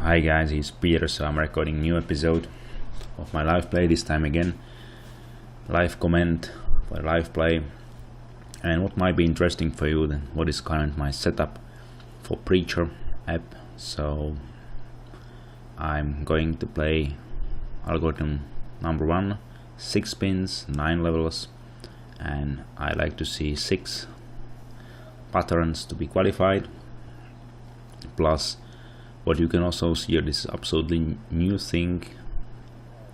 Hi guys, it's Petr, so I'm recording new episode of my live play, this time again live comment for live play. And what might be interesting for you, then what is current my setup for Preacher app. So I'm going to play algorithm number 1, 6 spins, 9 levels, and I like to see 6 patterns to be qualified, plus what you can also see here, this is absolutely new thing.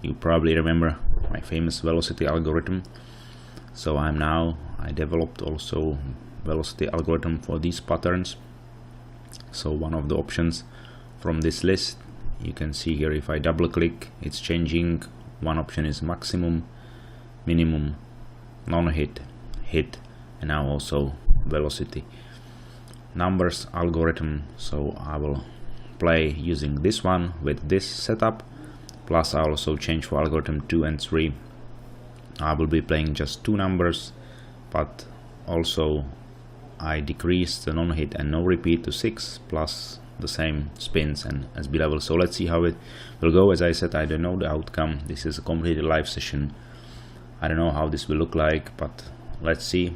You probably remember my famous velocity algorithm. So I developed also velocity algorithm for these patterns. So one of the options from this list, you can see here, if I double click, it's changing. One option is maximum, minimum, non-hit, hit, and now also velocity numbers algorithm. So I will play using this one with this setup, plus I also change for algorithm 2 and 3. I will be playing just 2 numbers, but also I decrease the non-hit and no repeat to 6, plus the same spins and SB level. So let's see how it will go. As I said, I don't know the outcome. This is a completely live session. I don't know how this will look like, but let's see.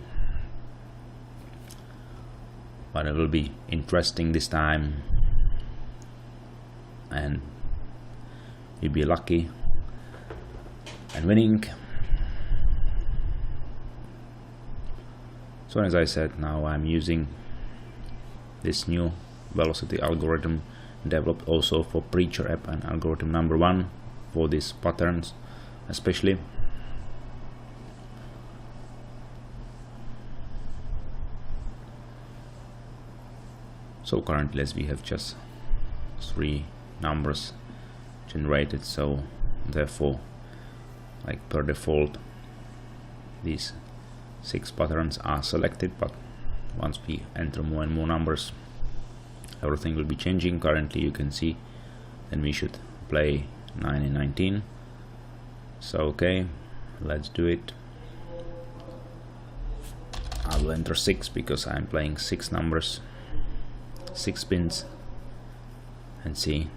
But it will be interesting this time, and you'll be lucky and winning. So as I said, now I'm using this new velocity algorithm developed also for Preacher app and algorithm number 1 for these patterns especially. So currently we have just 3 numbers generated, so therefore, like per default, these 6 patterns are selected, but once we enter more and more numbers, everything will be changing. Currently you can see, then we should play 9 and 19. So okay, let's do it. I will enter 6 because I'm playing 6 numbers, 6 spins, and see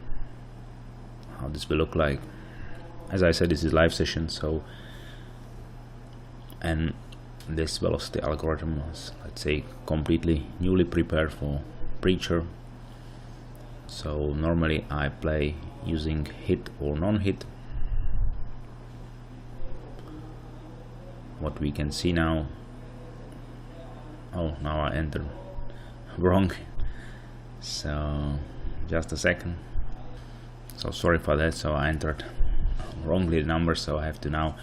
how this will look like. As I said, this is live session, so, and this velocity algorithm was, let's say, completely newly prepared for Preacher. So normally I play using hit or non-hit. What we can see now, oh, now I entered wrong, so just a second, so sorry for that. So I entered wrongly the number, so I have to now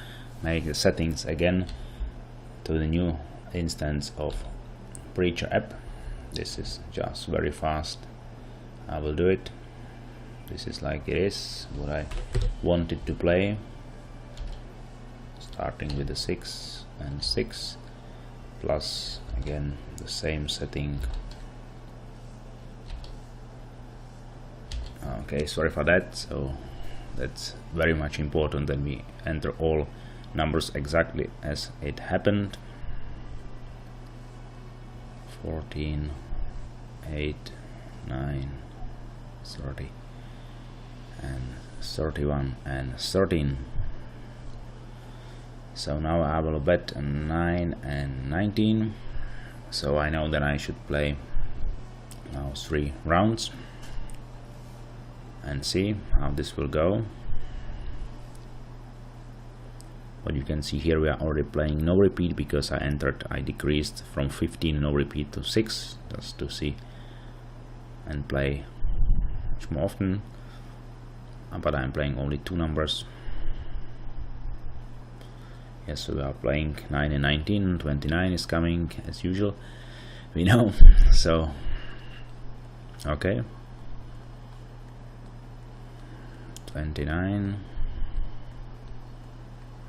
make the settings again to the new instance of Preacher app. This is just very fast. I will do it. This is like it is what I wanted to play, starting with the 6 and 6, plus again the same setting. Okay, sorry for that. So that's very much important that we enter all numbers exactly as it happened. 14, 8, 9, 30, and 31 and 13. So now I will bet 9 and 19. So I know that I should play now 3 rounds and see how this will go. But you can see here we are already playing no repeat because I decreased from 15 no repeat to 6, just to see and play much more often. But I'm playing only 2 numbers. Yes, so we are playing 9 and 19, 29 is coming as usual, we know. So okay, 29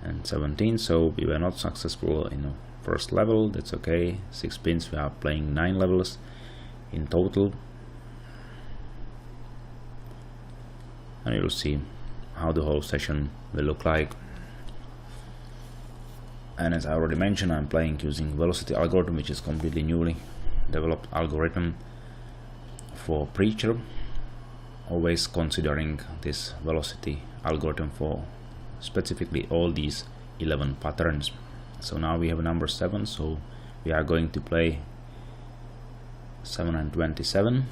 and 17. So we were not successful in the first level. That's okay. 6 spins, we are playing 9 levels in total, and you'll see how the whole session will look like. And as I already mentioned, I'm playing using velocity algorithm, which is completely newly developed algorithm for Preacher. always considering this velocity algorithm for specifically all these 11 patterns. So now we have number 7, so we are going to play 7 and 27.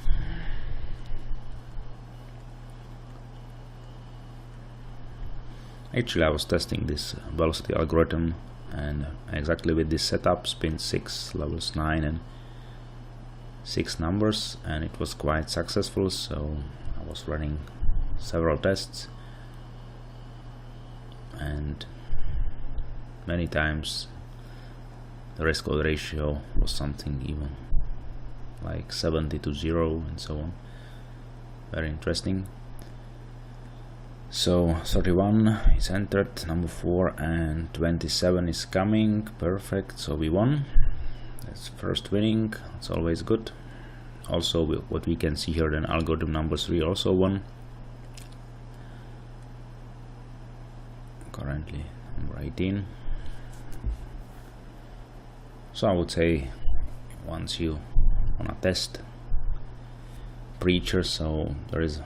Actually, I was testing this velocity algorithm and exactly with this setup, spin 6, levels 9 and 6 numbers, and it was quite successful. So I was running several tests, and many times the risk load ratio was something even like 70 to 0 and so on. Very interesting. So 31 is entered, number 4, and 27 is coming. Perfect, so we won. That's first winning, it's always good. Also what we can see here, then algorithm number 3 also won. Currently number 18. So I would say once you wanna test Preacher, so there is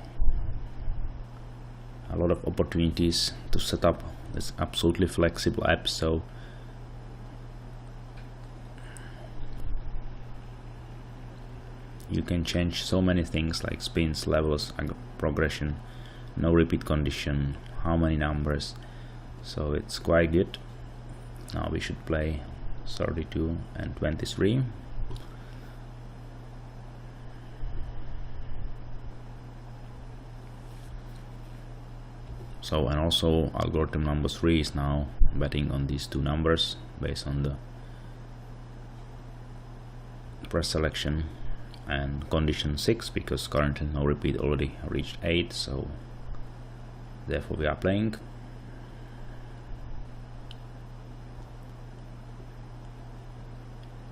a lot of opportunities to set up this absolutely flexible app. So you can change so many things like spins, levels, progression, no repeat condition, how many numbers. So it's quite good. Now we should play 32 and 23. So, and also algorithm number 3 is now betting on these two numbers based on the press selection and condition 6, because currently no repeat already reached 8, so therefore we are playing.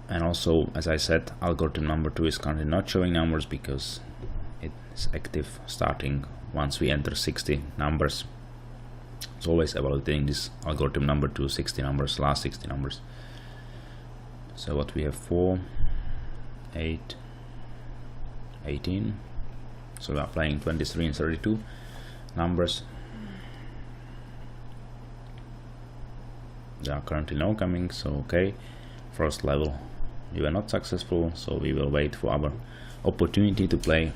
And also, as I said, algorithm number 2 is currently not showing numbers because it is active starting once we enter 60 numbers. It's always evaluating this algorithm number 2, 60 numbers, last 60 numbers. So what we have, 4, 8, 18. So we are playing 23 and 32 numbers. They are currently now coming, so okay. First level we were not successful, so we will wait for our opportunity to play.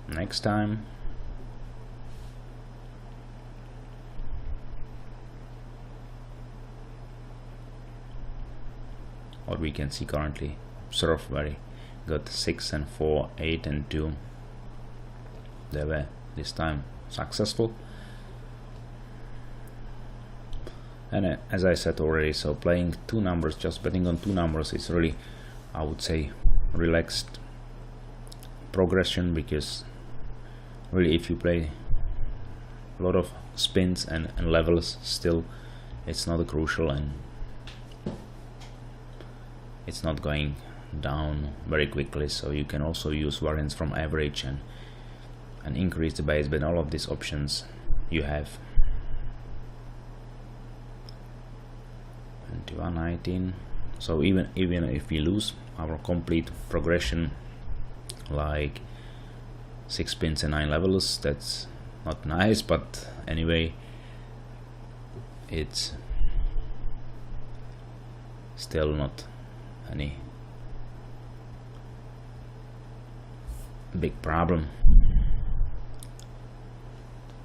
Next time. What we can see currently, observe very good, 6 and 4, 8 and 2. They were this time successful. And as I said already, so playing two numbers, just betting on two numbers is really, I would say, relaxed progression, because really if you play a lot of spins and levels, still it's not crucial and it's not going down very quickly. So you can also use variance from average and increase the base bet. All of these options you have. 21, 19. So even if we lose our complete progression, like 6 spins and 9 levels, that's not nice, but anyway, it's still not any big problem.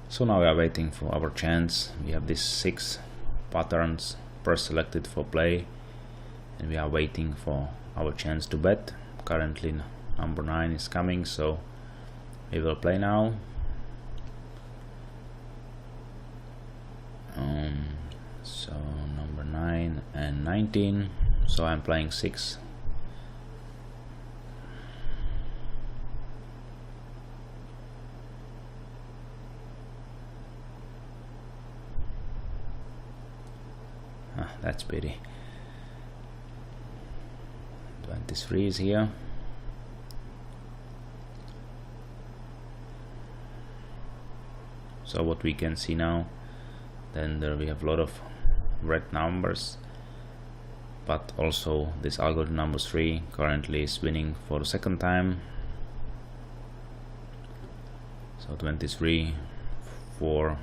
So now we are waiting for our chance. We have these 6 patterns pre-selected for play, and we are waiting for our chance to bet. Currently number 9 is coming, so we will play now. So number 9 and 19, so I'm playing 6. That's pity. 23 is here. So what we can see now, then there we have a lot of red numbers, but also this algorithm number 3 currently is winning for the second time. So 23, 4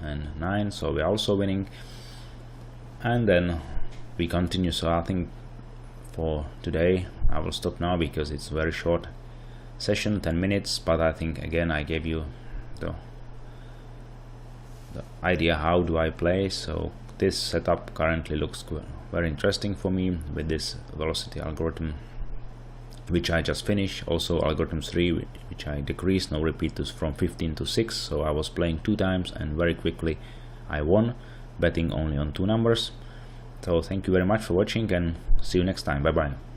and 9, so we're also winning. And then we continue. So I think for today I will stop now because it's a very short session, 10 minutes, but I think again I gave you the idea how do I play. So this setup currently looks very interesting for me with this velocity algorithm, which I just finished. Also algorithm 3, which I decreased, no repeaters, from 15 to 6. So I was playing 2 times and very quickly I won, betting only on 2 numbers. So thank you very much for watching and see you next time. Bye bye.